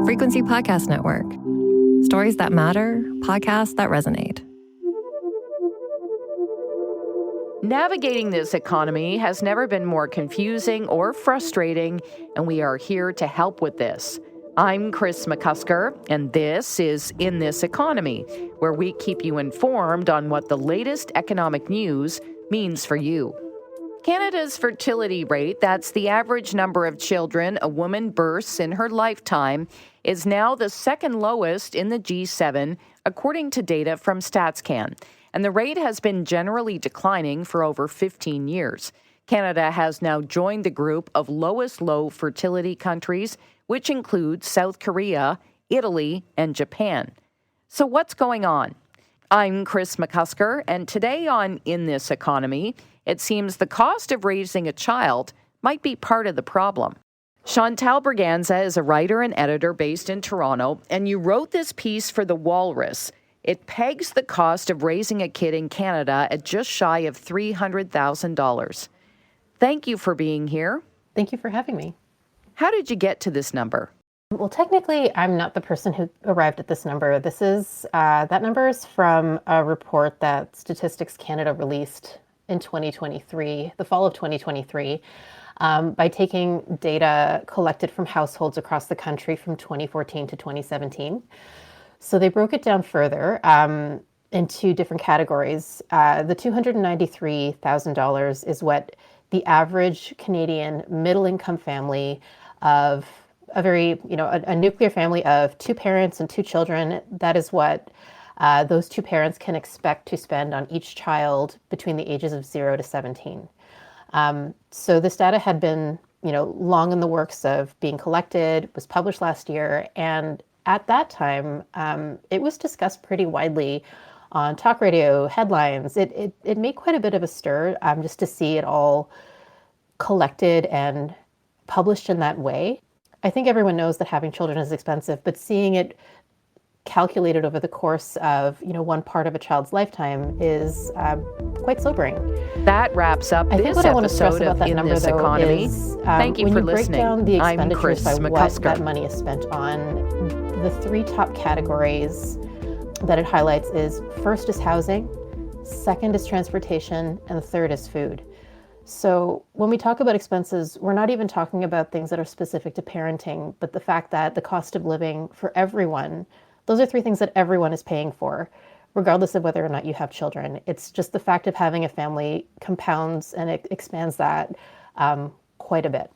Frequency Podcast Network. Stories that matter, podcasts that resonate. Navigating this economy has never been more confusing or frustrating, and we are here to help with this. I'm Kris McCusker, and this is In This Economy, where we keep you informed on what the latest economic news means for you. Canada's fertility rate, that's the average number of children a woman births in her lifetime, is now the second lowest in the G7, according to data from StatsCan. And the rate has been generally declining for over 15 years. Canada has now joined the group of lowest low fertility countries, which includes South Korea, Italy, and Japan. So what's going on? I'm Kris McCusker, and today on In This Economy, it seems the cost of raising a child might be part of the problem. Chantal Braganza is a writer and editor based in Toronto, and you wrote this piece for the Walrus. It pegs the cost of raising a kid in Canada at just shy of $300,000. Thank you for being here. Thank you for having me. How did you get to this number? Well, technically, I'm not the person who arrived at this number. That number is from a report that Statistics Canada released in 2023, the fall of 2023, by taking data collected from households across the country from 2014 to 2017. So they broke it down further into different categories. The $293,000 is what the average Canadian middle-income family of a nuclear family of two parents and two children, that is what those two parents can expect to spend on each child between the ages of 0 to 17. So this data had been, long in the works of being collected, was published last year, and at that time, it was discussed pretty widely on talk radio, headlines. It made quite a bit of a stir just to see it all collected and published in that way. I think everyone knows that having children is expensive, but seeing it calculated over the course of, one part of a child's lifetime is quite sobering. That wraps up this episode of In This Economy. Thank you for listening. When you break down the I'm expenditures Kris by McCusker. what that money is spent on, the three top categories that it highlights is first is housing, second is transportation, and the third is food. So when we talk about expenses, we're not even talking about things that are specific to parenting, but the fact that the cost of living for everyone, those are three things that everyone is paying for, regardless of whether or not you have children. It's just the fact of having a family compounds and it expands that quite a bit.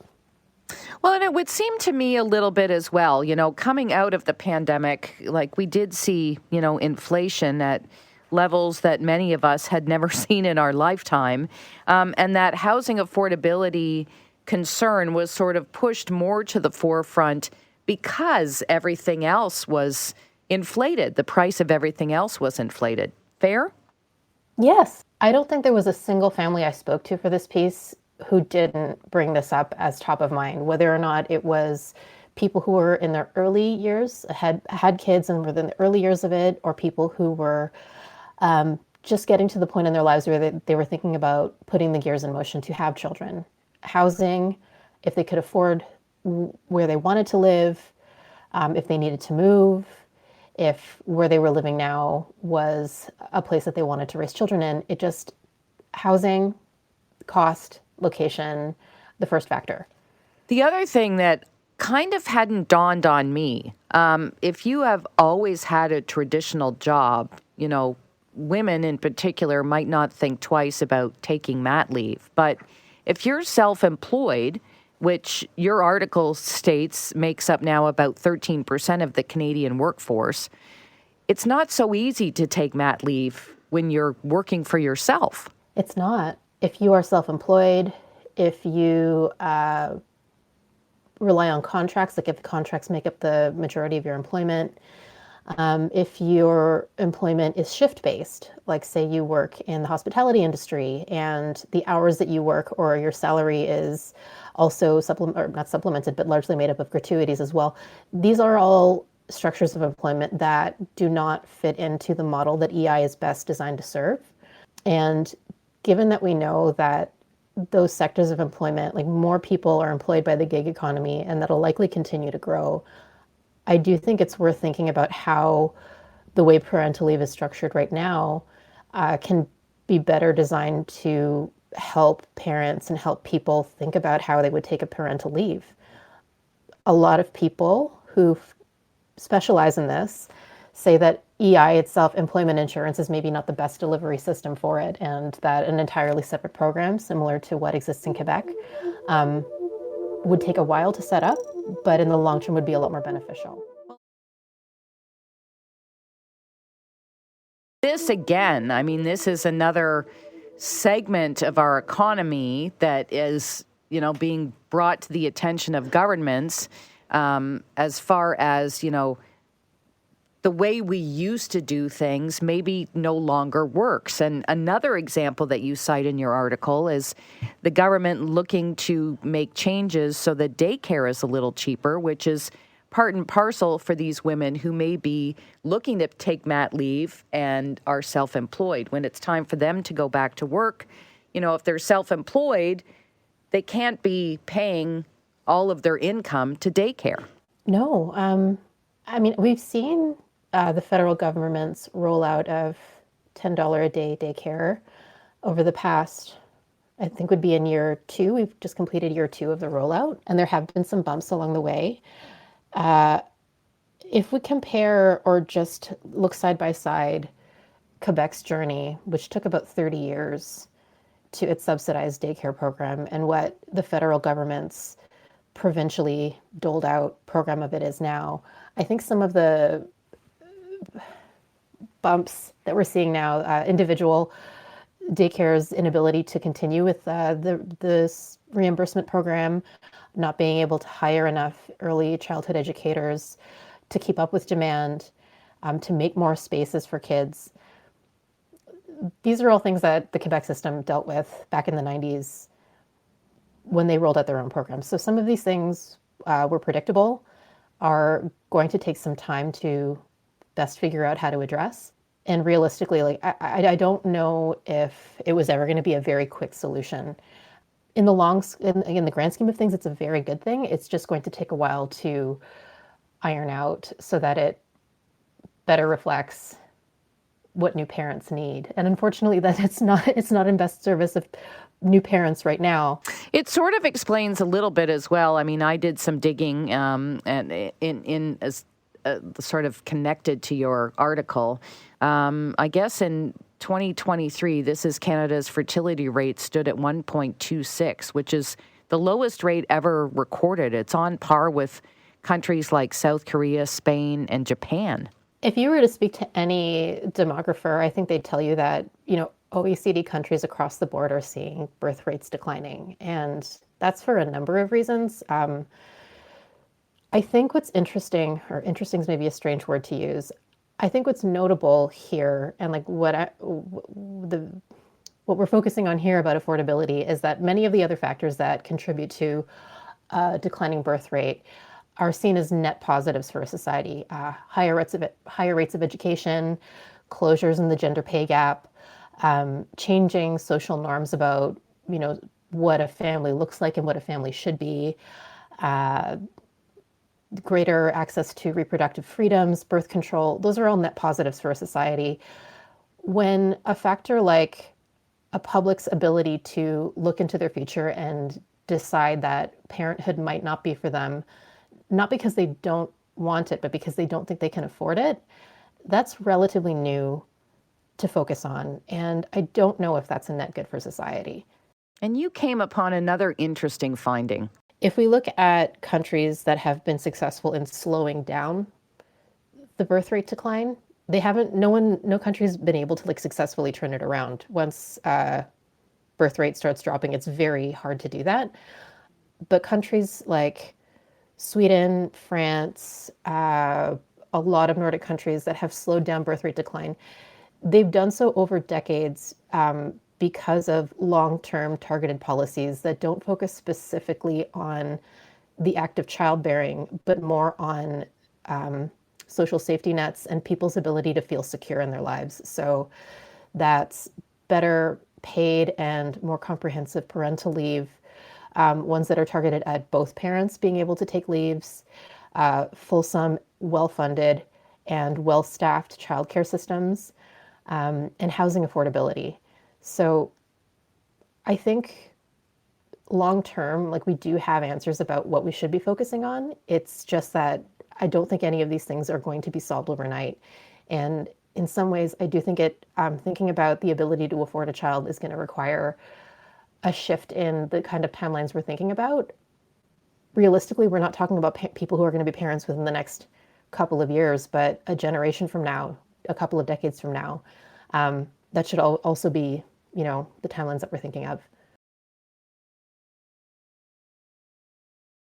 Well, and it would seem to me a little bit as well, coming out of the pandemic, like we did see, inflation at levels that many of us had never seen in our lifetime. And that housing affordability concern was sort of pushed more to the forefront because everything else was inflated. The price of everything else was inflated. Fair? Yes. I don't think there was a single family I spoke to for this piece who didn't bring this up as top of mind, whether or not it was people who were in their early years, had kids and were in the early years of it, or people who were just getting to the point in their lives where they were thinking about putting the gears in motion to have children. Housing, if they could afford where they wanted to live, if they needed to move, if where they were living now was a place that they wanted to raise children in. Housing, cost, location, the first factor. The other thing that kind of hadn't dawned on me, if you have always had a traditional job, women in particular might not think twice about taking mat leave. But if you're self-employed, which your article states makes up now about 13% of the Canadian workforce, it's not so easy to take mat leave when you're working for yourself. It's not. If you are self-employed, if you rely on contracts, like if the contracts make up the majority of your employment, if your employment is shift-based, like say you work in the hospitality industry and the hours that you work or your salary is also not supplemented, but largely made up of gratuities as well. These are all structures of employment that do not fit into the model that EI is best designed to serve. And given that we know that those sectors of employment, like more people are employed by the gig economy and that'll likely continue to grow, I do think it's worth thinking about how the way parental leave is structured right now can be better designed to help parents and help people think about how they would take a parental leave. A lot of people who specialize in this say that EI itself, employment insurance, is maybe not the best delivery system for it, and that an entirely separate program, similar to what exists in Quebec, would take a while to set up, but in the long term would be a lot more beneficial. This again, I mean, this is another segment of our economy that is, being brought to the attention of governments as far as, the way we used to do things maybe no longer works. And another example that you cite in your article is the government looking to make changes so that daycare is a little cheaper, which is part and parcel for these women who may be looking to take mat leave and are self-employed. When it's time for them to go back to work, if they're self-employed, they can't be paying all of their income to daycare. No. We've seen the federal government's rollout of $10 a day daycare over the past, I think would be in year 2. We've just completed year 2 of the rollout, and there have been some bumps along the way. If we compare or just look side by side Quebec's journey, which took about 30 years to its subsidized daycare program, and what the federal government's provincially doled out program of it is now, I think some of the bumps that we're seeing now, individual daycare's inability to continue with this reimbursement program, not being able to hire enough early childhood educators to keep up with demand, to make more spaces for kids. These are all things that the Quebec system dealt with back in the 90s when they rolled out their own programs. So some of these things were predictable, are going to take some time to best figure out how to address. And realistically, I don't know if it was ever going to be a very quick solution. In the grand scheme of things, it's a very good thing. It's just going to take a while to iron out so that it better reflects what new parents need. And unfortunately, that it's not in best service of new parents right now. It sort of explains a little bit as well. I mean, I did some digging and in as sort of connected to your article. I guess in 2023, this is Canada's fertility rate stood at 1.26, which is the lowest rate ever recorded. It's on par with countries like South Korea, Spain, and Japan. If you were to speak to any demographer, I think they'd tell you that, OECD countries across the board are seeing birth rates declining. And that's for a number of reasons. I think what's interesting, or interesting is maybe a strange word to use. I think what's notable here, and what we're focusing on here about affordability, is that many of the other factors that contribute to declining birth rate are seen as net positives for a society. Higher rates of education, closures in the gender pay gap, changing social norms about what a family looks like and what a family should be, greater access to reproductive freedoms, birth control. Those are all net positives for a society. When a factor like a public's ability to look into their future and decide that parenthood might not be for them, not because they don't want it, but because they don't think they can afford it, that's relatively new to focus on. And I don't know if that's a net good for society. And you came upon another interesting finding. If we look at countries that have been successful in slowing down the birth rate decline, no country's been able to successfully turn it around. Once birth rate starts dropping, it's very hard to do that. But countries like Sweden, France, a lot of Nordic countries that have slowed down birth rate decline, they've done so over decades because of long-term targeted policies that don't focus specifically on the act of childbearing, but more on social safety nets and people's ability to feel secure in their lives. So that's better paid and more comprehensive parental leave, ones that are targeted at both parents being able to take leaves, fulsome, well-funded, and well-staffed childcare systems, and housing affordability. So I think long term, like we do have answers about what we should be focusing on. It's just that I don't think any of these things are going to be solved overnight. And in some ways, I do think thinking about the ability to afford a child is going to require a shift in the kind of timelines we're thinking about. Realistically, we're not talking about people who are going to be parents within the next couple of years, but a generation from now, a couple of decades from now. That should also be, the timelines that we're thinking of.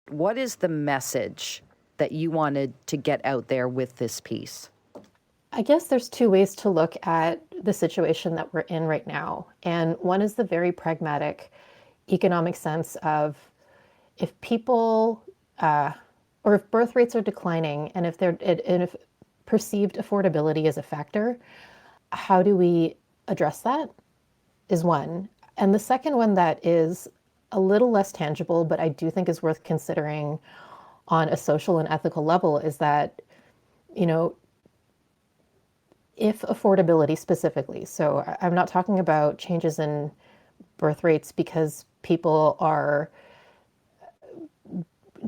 What is the message that you wanted to get out there with this piece? I guess there's two ways to look at the situation that we're in right now. And one is the very pragmatic economic sense of if people, or if birth rates are declining and if perceived affordability is a factor, how do we address that is one. And the second one that is a little less tangible, but I do think is worth considering on a social and ethical level is that, if affordability specifically, so I'm not talking about changes in birth rates because people are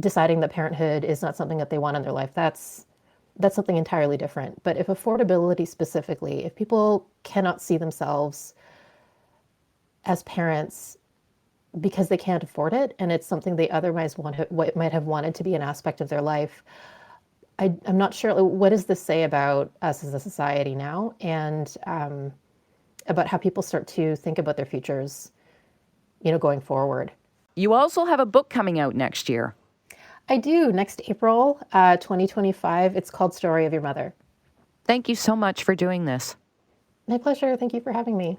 deciding that parenthood is not something that they want in their life. That's something entirely different. But if affordability specifically, if people cannot see themselves as parents because they can't afford it, and it's something they otherwise might have wanted to be an aspect of their life, I'm not sure, what does this say about us as a society now, and about how people start to think about their futures, going forward. You also have a book coming out next year. I do, next April, 2025. It's called Story of Your Mother. Thank you so much for doing this. My pleasure. Thank you for having me.